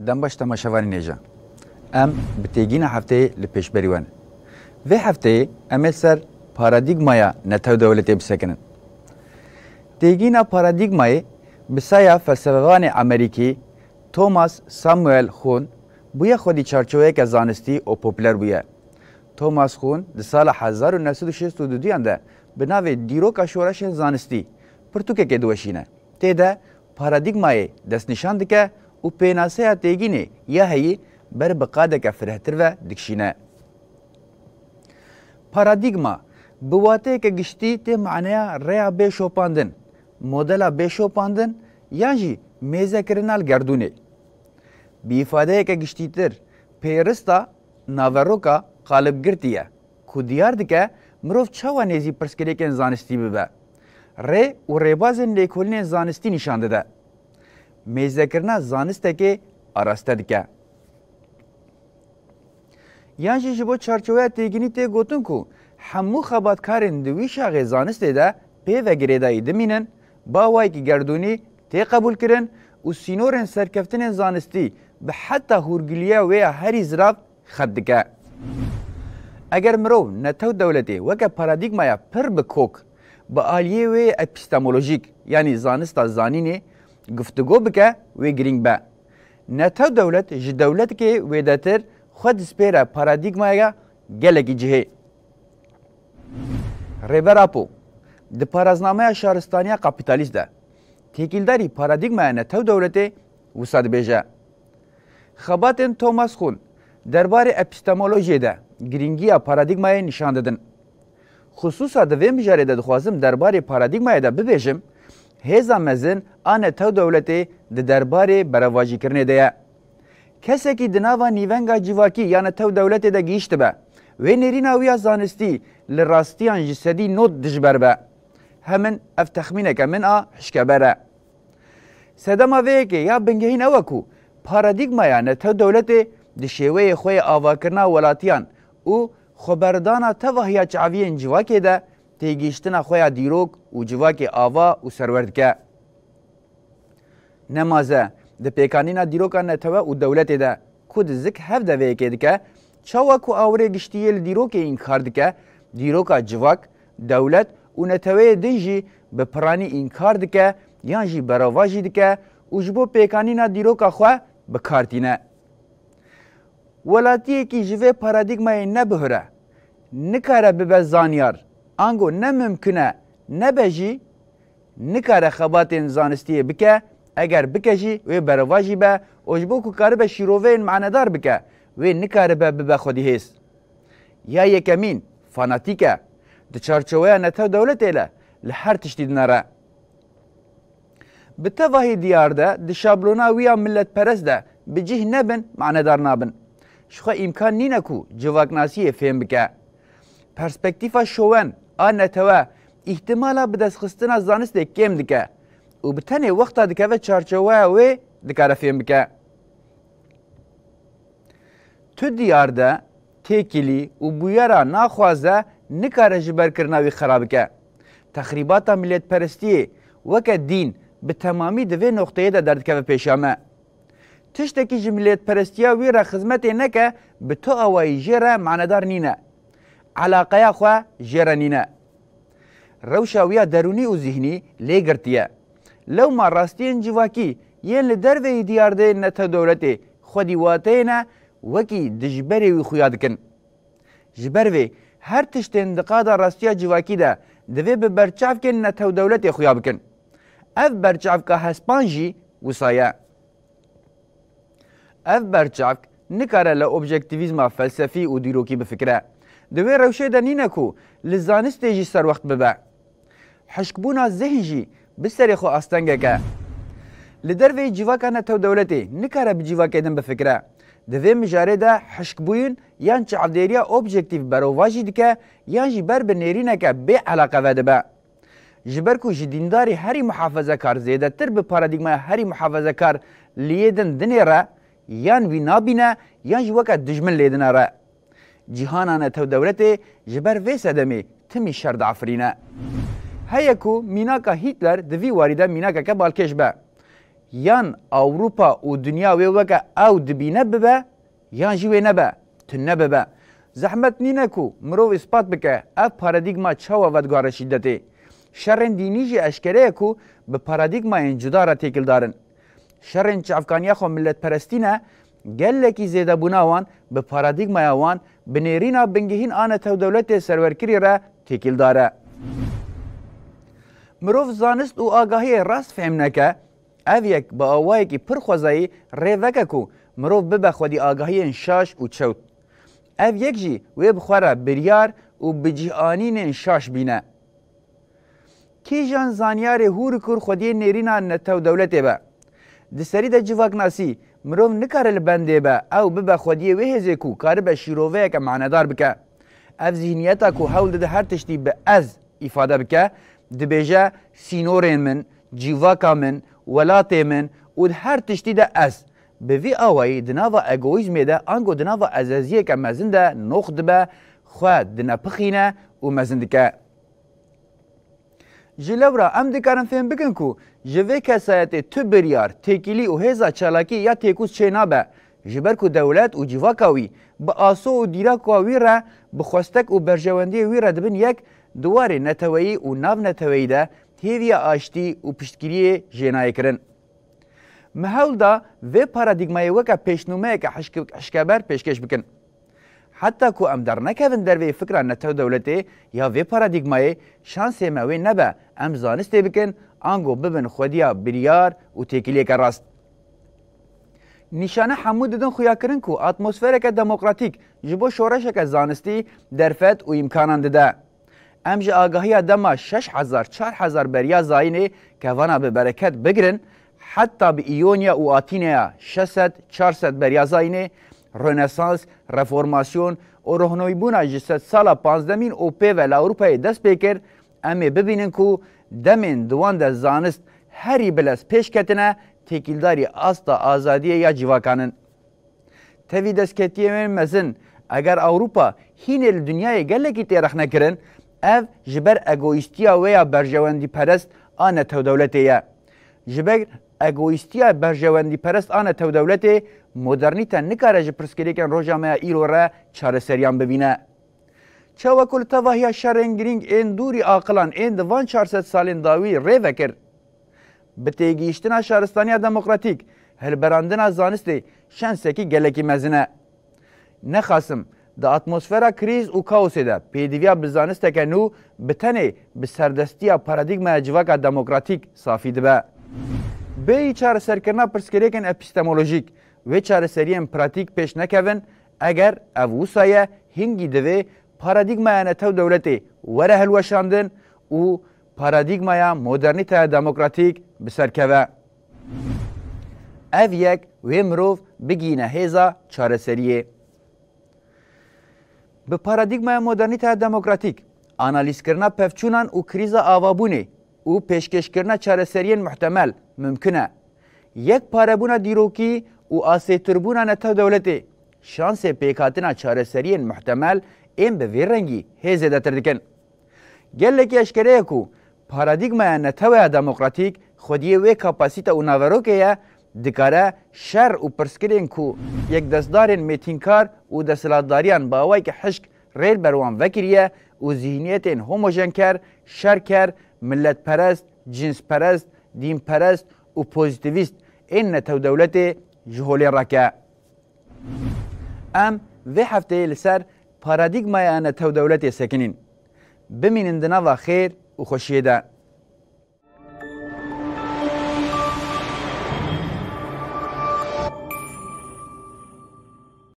دنباش تماشاوانی نیجا ام بتیگین هفته لپیشبری ون و هفته امل سر پارادیگمایا نتو دولتی بسکنن تیگینا پارادیگمای بسایا فلسفه‌وان امریکی توماس ساموئل خون بویا خودی چارچوبه که زانستی و پوپولر بویا توماس خون در سال 1962 انده به نام دیروکا شورش زانستی پرتوکه که دوشینه تیده پارادیگمای دست نشان دکه و پیناسه تیگینه یا هی بر بقاده که فرهتر و دکشینه پارادیگما بواته که گشتی تی معنی ریا بشوپاندن مدل بشوپاندن یعنی میزه کرنال گردونه بیفاده که گشتی تر پیرستا ناوروکا قالب گرتیه که دیار دکه مروف چوا نیزی پرسکری که زانستی ببه ری و ریبازن لیکولین زانستی نشانده ده میزه کرنا زانسته که آراسته دکه یعنی جبو چارچوبه تیگینی تی گوتن کو همو خباتکارن دوی شاغ زانسته ده پی و گریدایی دمینن با وای که گردونی تی قبول کرن و سینورن سرکفتن زانستی به حتی هورگلیه و هری زراب خد دکه اگر مرو نتو دولتی وکه پارادیگمایا پر بکوک با آلیه و اپیستمولوژیک یعنی زانستا زانینی گفتگو بکه و گرینگ با نتو دولت جه دولت که ویداتر خود سپیره پارادیگمایا گلگی جهه ریبراپو ده پارازنامه شهرستانی کپیتالیست ده تکیلداری پارادیگمایا نتو دولتی وساد بیجه خباتن توماس خون درباره اپیستمولوژی ده گرینگی پارادیگمای نشان دادن خصوصا دوی مجاره ده دخوازم درباره پارادیگمای ده ببیجم هیزا مزن آن تو دولتی ده درباره برواجی کرنه ده کسی که دناوا نیونگا جواکی یعنی تو دولتی ده گیشت به و نیرینا ویا زانستی لراستیان جسدی نوت دجبر به همین اف تخمینه که من حشکبره سدما وی که یا بنگهین اوکو پارادیگمایا نتو دولتی د شیوه خوی آواکرنا ولاتیان او خبردانا توهیا چاوین جواکی ده تیگیشتنا خویا دیروک و جواکی آوا و سرورد که نمازه د پیکانینا دیروکا نتوه و دولتی ده کود زک هف ده ویکی ده که چاوکو آوره گشتیل دیروکی این کار ده که دیروکا جواک دولت و نتوه دنجی به پرانی این کار ده که یانجی براواجی ده که و جبو پیکانینا دیروکا خواه بکارتینه ولاتیه کی جوه پارادیگمای نبهره نکاره ببه زانیار انگو نممکنه نبجی نکاره خباتین زانستیه بکه اگر بکجی و برواجی به اوجبو که کاره به شیروین معنادار بکه و نکاره به خودی هست یا یکمین فاناتیکه ده چارچوه نتو دولت ایله لحر تشتید نره به تواهی دیار ده ده شابلونا ویا ملت پرست ده بجیه نبن معنادار نابن شخوا امکان نینه کو جواکناسی فهم بکه پرسپکتیفا شوون آن نتوه احتمالا به دست خستنا زانست کم دکه و بتنه وقتا دکه و چارچوه و دکاره فهم بکه تو دیار ده تیکیلی و بویارا ناخوازه نکاره جبر کرناوی خراب که تخریباتا ملیت پرستی وکه دین به تمامی دوی نقطه ده دردکه و پیشامه تشتکی جملیت پرستیا وی را خدمت نکه به تو اوای جره معنادار نینه علاقه خواه جره نینه روشاویا درونی و ذهنی لیگرتیه لو ما راستین جواکی یین لدروی دیارده نتا دولتی خودی واتینه وکی دجبری وی خویاد کن جبروی هر تشتین دقادا راستیا جواکی ده دوی به برچاف کن نتا دولتی خویاب کن اف برچاف که هسپانجی وسایه اف برچاک نکاره لابجکتیویزم فلسفی و دیروکی بفکره دوی روشه ده نینه کو لزانسته جی سر وقت ببه حشکبونا ذهن جی بسری خو آستنگه که لدروی جواکا نتو دولتی نکاره بجواکه دن بفکره دوی مجاره ده حشکبوین یان چه عبدیریا اوبجکتیو برواجی دکه یان جی بر بنیرینه که بی علاقه وده به جبر کو جدینداری هری محافظه کار زیده تر به پارادیگما هری محافظه کار لیدن دنیره یان وی نابینه یان جوکا دجمن لیدنه را جهانانه تو دولتی جبر وی سدمی تمی شرد عفرینه هیکو میناکا هیتلر دوی وارده میناکا که بالکش به یان اوروپا و دنیا وی وکه او دبینه ببه یان جی وی نبه تنه ببه زحمت نینه کو مرو اثبات بکه اف پارادیگما چاوا ودگار شدته شرن دینی جی اشکره کو به پارادیگما این جدا را تکل دارن شرن چافکانیا خو ملت پرستینه گلکی زیده بوناوان به پارادیگما وان بنیرینا بنگهین آن تو دولت سرورکری را تکل داره مروف زانست و آگاهی راست فهم نکه او یک با آوایی که پرخوزایی ریوکه کو مروف ببه خودی آگاهی انشاش و چوت او یک جی وی بخوره بریار و بجیانین انشاش بینه کی جان زانیار هور کور خودی نیرینا نتو دولته با دسری دا جواک ناسی مروف نکاره لبنده با او ببه خودی ویهزه کو کاره به شیروه که معنادار بکه او ذهنیتا کو حول ده هر تشتی به از ifade بکه دبیجه سینورین من جیواکا من ولاتی من و هر تشتی ده از به وی آوایی دناوا اگویزمی ده انگو دناوا ازازیه که مزن ده نخد به خواه دنا پخینه و مزن دکه جلورا ام دکارن فهم بکن کو جوه کسایت تو بریار تکیلی و هزا چالاکی یا تکوز چه نابه جبر کو دولت و جیواکاوی با آسو و دیراکاوی را بخواستک و برجواندی وی را دبن یک دوار نتوایی و ناو نتوایی ده هیوی آشتی و پشتگیری جنای کرن. محول دا و پارادیگمای وکا پیشنومه که حشکبر پیشکش بکن. حتی که ام در نکوین در وی فکر نتو دولته یا و پارادیگمای شانس موی نبه ام زانسته بکن آنگو ببن خودیا بریار و تکیلی که راست. نشانه حمود دن خویا کرن کو اتمسفر که دموکراتیک جبو شورش که زانستی درفت و امکانان ده. امج آگاهی دما 6000 4000 بریا زاینه که وانا به برکت بگرن حتی به ایونیا و آتینیا 600 400 بریا زاینه رنسانس رفورماسیون و رهنوی بونا جسد سالا 15 اوپی و اروپای دست بکر امی ببینن کو دمین دوان ده زانست هری بلس پیش کتنه تکیلداری آستا آزادی یا جواکانن تاوی دست کتیه مزن اگر اوروپا هین دنیای گلکی تیرخ نکرن اف جبر اگویستیا ویا برجواندی پرست آن تو دولته جبر اگویستیا برجواندی پرست آن تو دولته مدرنیتا نکاره جپرسکری کن روژا میا ایرو را چاره سریان ببینه چاوا کل تواهی شرنگرینگ این دوری آقلان این دوان 400 سالین داوی ری وکر به تیگیشتنا شهرستانی دموکراتیک هل براندنا زانستی شنسکی گلکی مزنه نخاسم دا اتمسفera کریز و کاوس ده پیدویا بزانسته که نو بتنه به سردستی پارادیگما جواکا دموکراتیک صافی دبه به چاره سرکرنا پرسکریکن اپیستمولوژیک و چاره سرین پراتیک پیش نکوین اگر اووسایه هنگی دوه پارادیگما نتو دولتی وره هلوشاندن و پارادیگما مدرنیته دموکراتیک بسرکوه او یک و مروف بگینه هیزا چاره سریه به پارادیگما مدرنیته دموکراتیک آنالیز کرنا پفچونان و کریزا آوابونه و پیشکش کرنا چارەسەریین محتمل ممکنه یک پارەبوونە دیرۆکی و ئاسێتربوونە نەتەو دەوڵەتێ شانسێ پێکهاتنە چارەسەریین محتمل ئێم بە vê rengî hêzê دەتر dikin gelekî eşkereyek û paradigmaya netewaya demokratîk xwediyê wê kapasîte û naverokê ye dikare şer û pirsgirên ku yekdestdarên mêtînkar û desthilatdariyan bi awayekî hişk rêl berwan vekiriye û zihniyetên homojenker, şerker, milletperest, cinsperest, dînperest û pozitivîst ên netewdewletê ji holê rake. Em vê hefteyê li ser paradigmaya netewdewletê sekinîn. Bimînin di nava xêr û xweşiyê de.